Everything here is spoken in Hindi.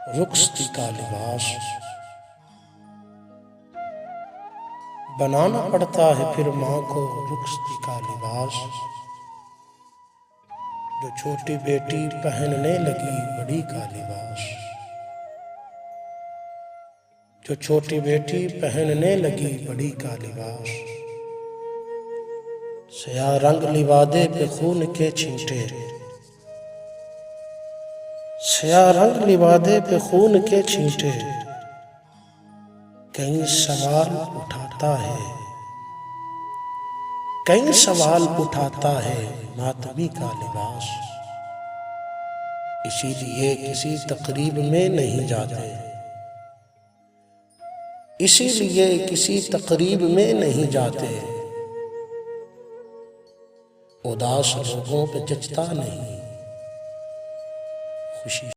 रुखसती का लिबास बनाना पड़ता है फिर माँ को रुखसती का लिबास। जो छोटी बेटी पहनने लगी बड़ी का लिबास, जो छोटी बेटी पहनने लगी बड़ी का लिबास। स्याह रंग लिबादे पे खून के छींटे, स्याह रंग लिबादे पे खून के छींटे। कई सवाल उठाता है, कई सवाल उठाता है मातमी का लिबास। इसीलिए किसी तकरीब में नहीं जाते, इसीलिए किसी तकरीब में नहीं जाते। उदास लोगों पे जचता नहीं खुशी।